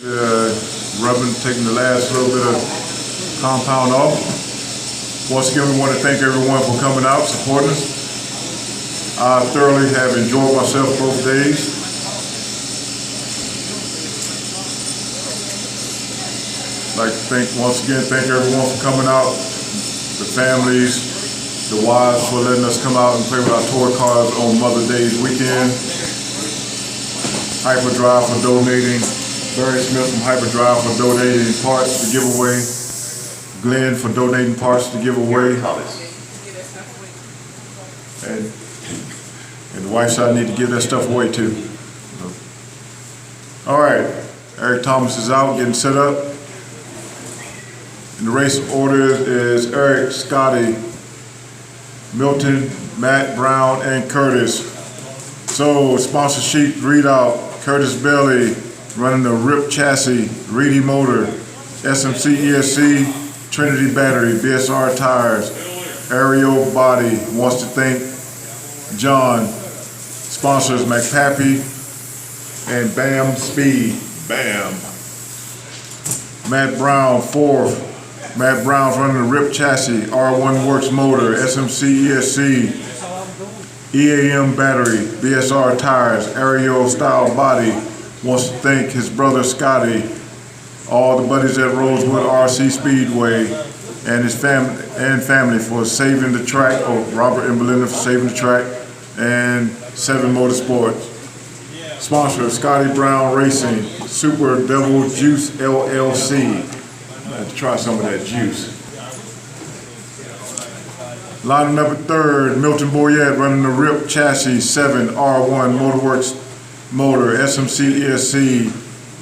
Rubbing, taking the last little bit of compound off. Once again, we want to thank everyone for coming out, supporting us. I thoroughly have enjoyed myself both days. I'd like to once again thank everyone for coming out, the families, the wives for letting us come out and play with our toy cars on Mother's Day's weekend. Hyperdrive for donating. Barry Smith from Hyperdrive for donating parts to give away. Glenn for donating parts to give away. And the wife said I need to give that stuff away too. All right, Eric Thomas is out getting set up. And the race order is Eric, Scotty, Milton, Matt, Brown, and Curtis. So sponsor sheet readout: Curtis Bailey running the RIP chassis, Reedy motor, SMC ESC, Trinity battery, BSR tires, Aerial body. Wants to thank John. Sponsors McPappy and Bam Speed. Bam. Matt Brown, fourth. Matt Brown's running the RIP chassis, R1 Works motor, SMC ESC, EAM battery, BSR tires, Aerial style body. Wants to thank his brother Scotty, all the buddies at Rosewood RC Speedway, and his family for saving the track, or Robert and Belinda for saving the track, and 7 Motorsports. Sponsor Scotty Brown Racing, Super Double Juice LLC. I have to try some of that juice. Line number 3rd, Milton Boyette running the RIP chassis, 7 R1 Motorworks motor, SMC ESC,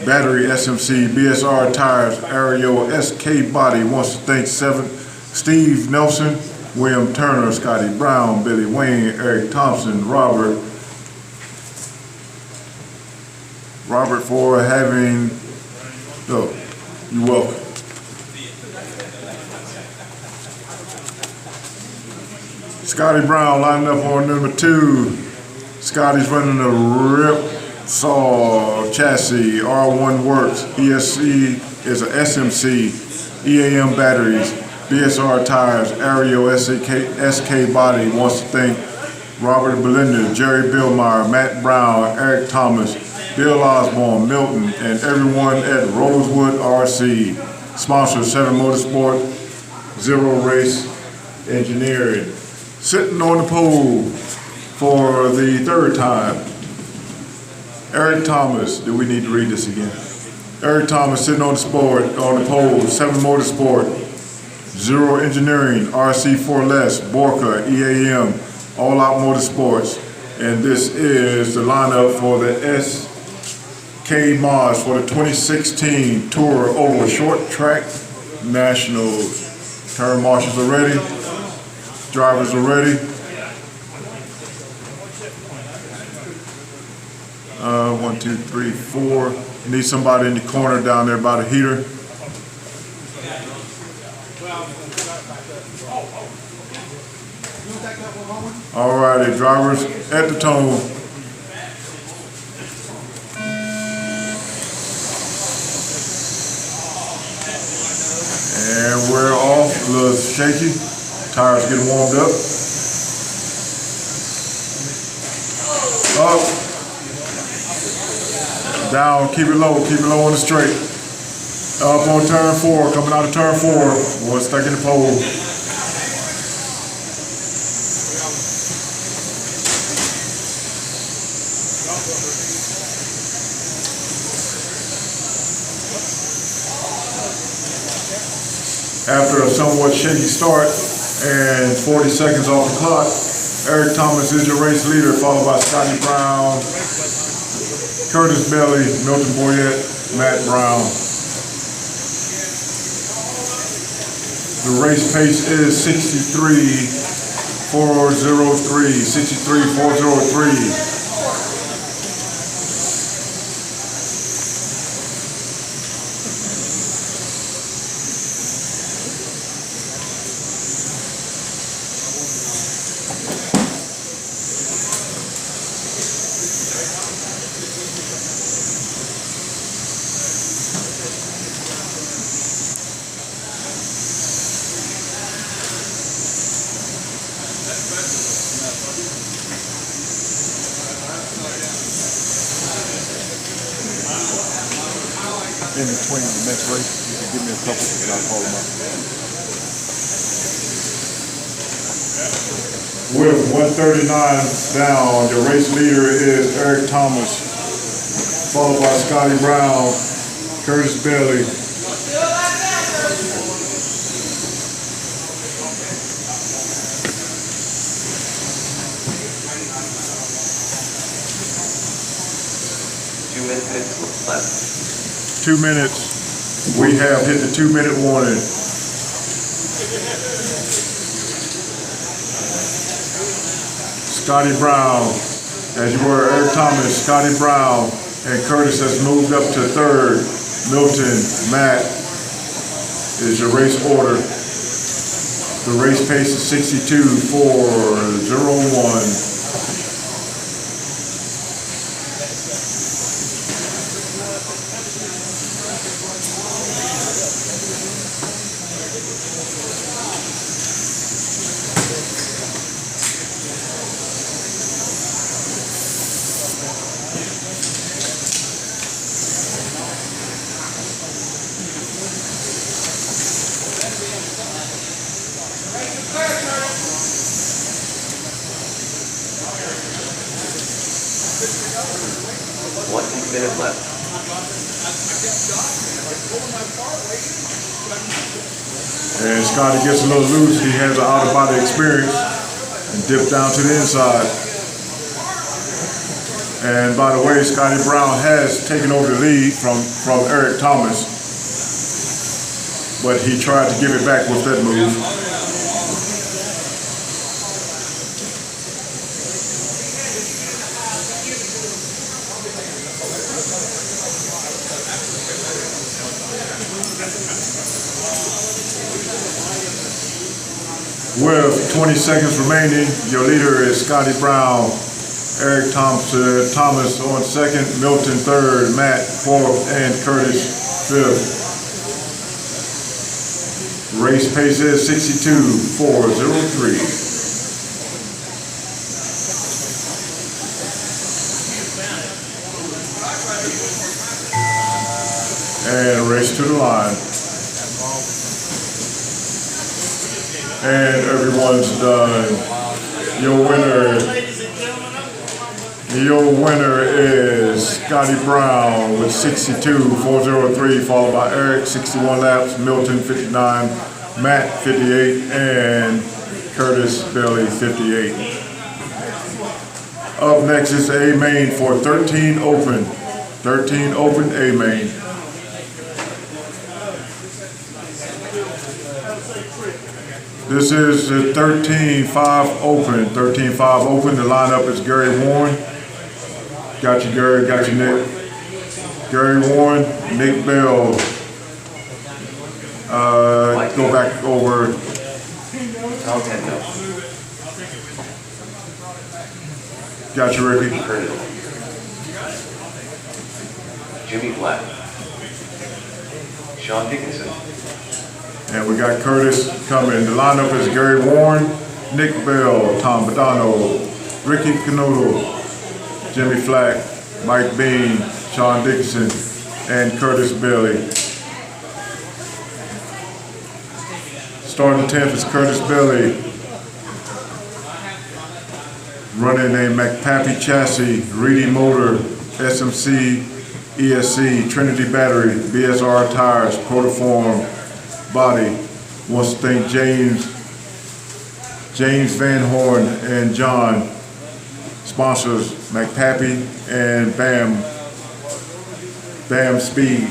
battery SMC, BSR tires, Aerial SK body. Wants to thank Steve Nelson, William Turner, Scotty Brown, Billy Wayne, Eric Thompson, Robert for having, you're welcome. Scotty Brown lining up on number 2. Scotty's running the RIP saw chassis, R1 Works, ESC is a SMC, EAM batteries, BSR tires, Aerial SK body. Wants to thank Robert and Belinda, Jerry Billmeyer, Matt Brown, Eric Thomas, Bill Osborne, Milton, and everyone at Rosewood RC. Sponsor 7 Motorsport, Zero Race Engineering. Sitting on the pole for the 3rd time, Eric Thomas. Do we need to read this again? Eric Thomas sitting on the pole, 7 Motorsport, Zero Engineering, RC4 Less, Borka, EAM, All Out Motorsports. And this is the lineup for the SK Mods for the 2016 Tour Oval Short Track Nationals. Turn marshals are ready. Drivers are ready. 1, 2, 3, 4. Need somebody in the corner down there by the heater. All righty, drivers at the tone. And we're off. A little shaky. Tires getting warmed up. Up. Down, keep it low on the straight. Up on turn 4, coming out of turn 4. Boy, stuck in the pole. After a somewhat shaky start and 40 seconds off the clock, Eric Thomas is your race leader, followed by Scotty Brown, Curtis Bailey, Milton Boyette, Matt Brown. The race pace is 63.403, 63.403. in between the next race. You can give me a couple and I'll call them up. With 139 down, the race leader is Eric Thomas, followed by Scotty Brown, Curtis Bailey. Left. 2 minutes. We have hit the 2 minute warning. Scotty Brown, as you were, Eric Thomas, Scotty Brown, and Curtis has moved up to third. Milton, Matt is your race order. The race pace is 62.401. Minute left. And Scotty gets a little loose. He has an out-of-body experience and dipped down to the inside. And by the way, Scotty Brown has taken over the lead from Eric Thomas, but he tried to give it back with that move. With 20 seconds remaining, your leader is Scotty Brown, Eric Thomas on second, Milton third, Matt fourth, and Curtis fifth. Race pace is 62.403. And race to the line. And everyone's done. Your winner is Scotty Brown with 62.403, followed by Eric, 61 laps, Milton, 59, Matt, 58, and Curtis Bailey, 58. Up next is A-Main for 13 open. 13 open A-Main. This is the 13-5 open. 13-5 open. The lineup is Gary Warren. Got you, Gary. Got you, Nick. Gary Warren, Nick Bell. Go back over. Got you, Ricky. Jimmy Black. Sean Dickinson. And we got Curtis coming. The lineup is Gary Warren, Nick Bell, Tom Badano, Ricky Canoodle, Jimmy Flack, Mike Bean, Sean Dixon, and Curtis Bailey. Starting 10th is Curtis Bailey. Running a McPappy chassis, Reedy motor, SMC, ESC, Trinity battery, BSR tires, Protoform body. Wants to thank James Van Horn and John, sponsors McPappy and Bam Speed.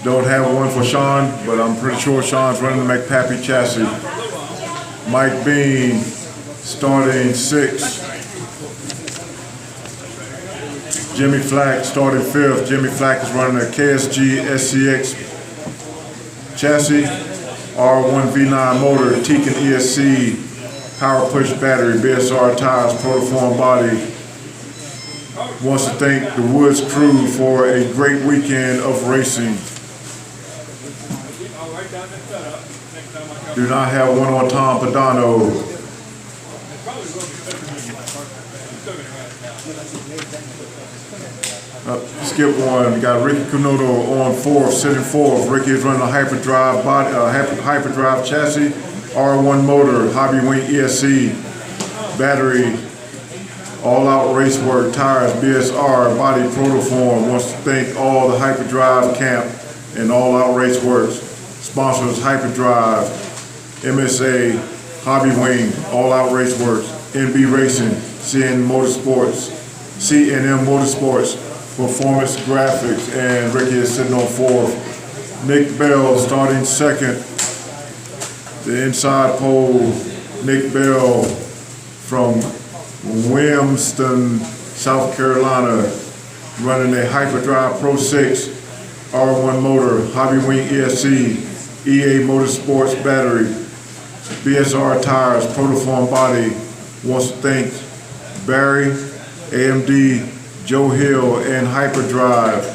Don't have one for Sean, but I'm pretty sure Sean's running the McPappy chassis. Mike Bean starting 6th. Jimmy Flack started 5th. Jimmy Flack is running a KSG SCX chassis, R1 V9 motor, Tekin ESC, power push battery, BSR tires, Protoform body. Wants to thank the Woods crew for a great weekend of racing. Do not have one on Tom Padano. Skip one. We got Ricky Canoto on fourth, sitting fourth. Ricky is running a hyperdrive body, hyperdrive chassis, R1 motor, Hobby Wing ESC, battery, all-out race work, tires, BSR, body protoform. Wants to thank all the hyperdrive camp and all-out race works. Sponsors Hyperdrive, MSA, Hobby Wing, All Out Race Works, NB Racing, CNM Motorsports, Performance Graphics, and Ricky is sitting on fourth. Nick Bell starting second. The inside pole, Nick Bell from Williamston, South Carolina, running a Hyperdrive Pro 6, R1 motor, Hobby Wing ESC, EA Motorsports battery, BSR tires, protoform body. Wants to thank Barry, AMD, Joe Hill, and Hyperdrive.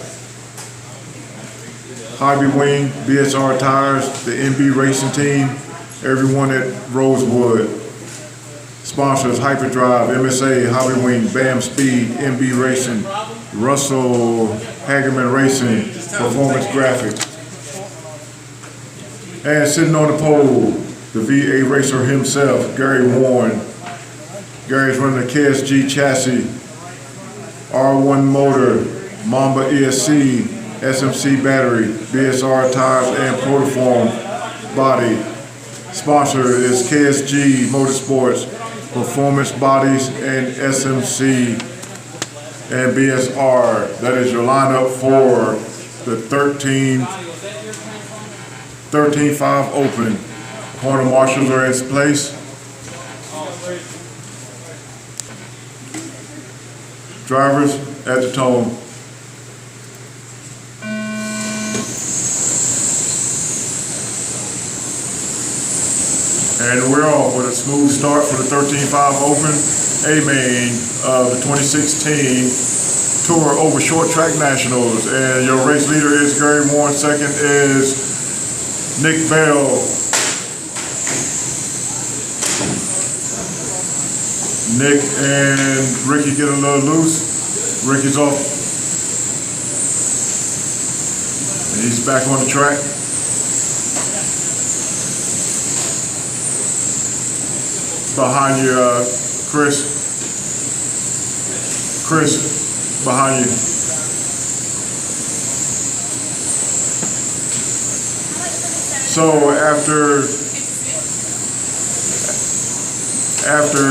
Hobby Wing, BSR tires, the NB Racing team, everyone at Rosewood. Sponsors Hyperdrive, MSA, Hobby Wing, BAM Speed, NB Racing, Russell Hagerman Racing, Performance Graphics. And sitting on the pole, the VA racer himself, Gary Warren. Gary's running a KSG chassis, R1 motor, Mamba ESC, SMC battery, BSR tires, and protoform body. Sponsor is KSG Motorsports, Performance Bodies, and SMC and BSR. That is your lineup for the 13-5 Open. Corner marshals are in place. Drivers at the tone. And we're off with a smooth start for the 13-5 Open. A-Mais of the 2016 Tour over Short Track Nationals. And your race leader is Gary Warren. Second is Nick Bell. Nick and Ricky get a little loose. Ricky's off. And he's back on the track. Behind you, Chris. Chris, behind you. So after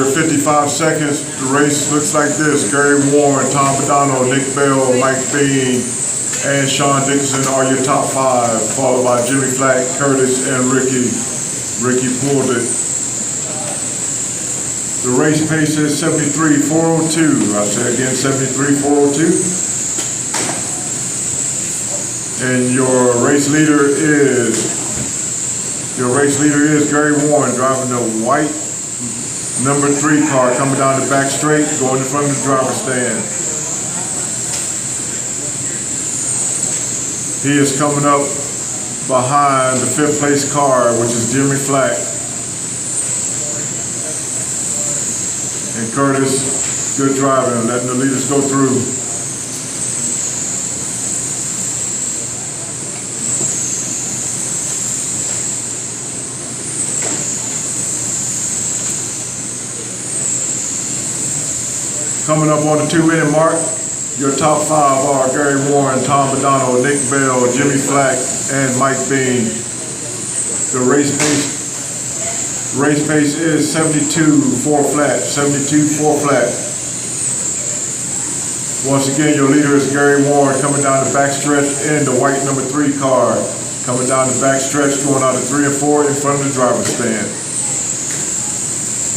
55 seconds, the race looks like this. Gary Warren, Tom Badano, Nick Bell, Mike Bean, and Sean Dickinson are your top five, followed by Jimmy Flack, Curtis, and Ricky. Ricky pulled it. The race pace is 73.402. I'll say again, 73.402. And your race leader is Gary Warren, driving the white number 3 car, coming down the back straight, going in front of the driver's stand. He is coming up behind the 5th place car, which is Jimmy Flack. And Curtis, good driving, letting the leaders go through. Coming up on the 2-minute mark, your top 5 are Gary Warren, Tom Badano, Nick Bell, Jimmy Flack, and Mike Bean. The race pace is 72.4 flat, 72.4 flat. Once again, your leader is Gary Warren, coming down the back stretch in the white number 3 car, coming down the back stretch, going out of 3 and 4 in front of the driver's stand.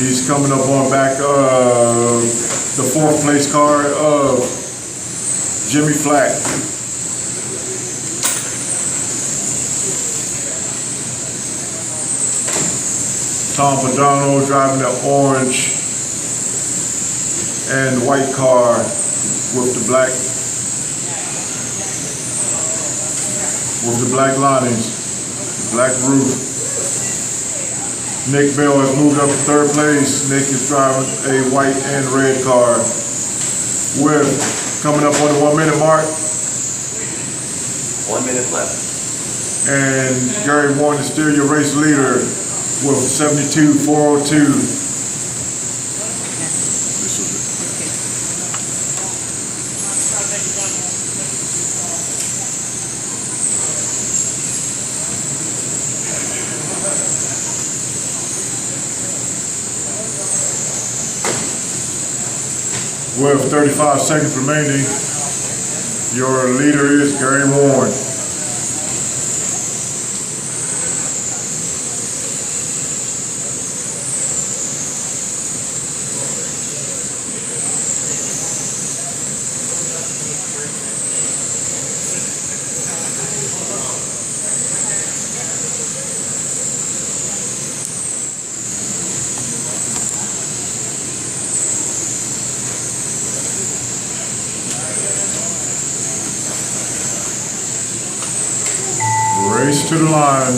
He's coming up on back of the 4th place car of Jimmy Flack. Tom Badano driving the orange and white car with the black linings, black roof. Nick Bell has moved up to third place. Nick is driving a white and red car. With coming up on the 1 minute mark. 1 minute left. And Gary Warren is still your race leader with 72.402. This was it. With 35 seconds remaining, your leader is Gary Warren. Race to the line,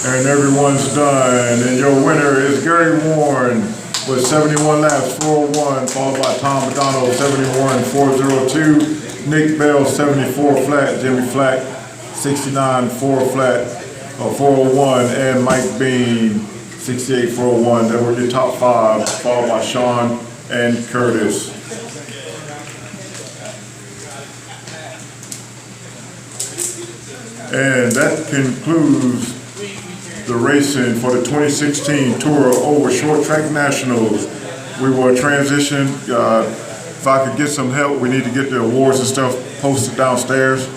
and everyone's done. And your winner is Gary Warren with 71 laps, 401, followed by Tom McDonald, 71.402, Nick Bell, 74 flat, Jimmy Flack, 69.4 flat, 401, and Mike Bean, 68.401. That were your top five, followed by Sean and Curtis. And that concludes the racing for the 2016 Tour Over Short Track Nationals. We will transition. If I could get some help, we need to get the awards and stuff posted downstairs.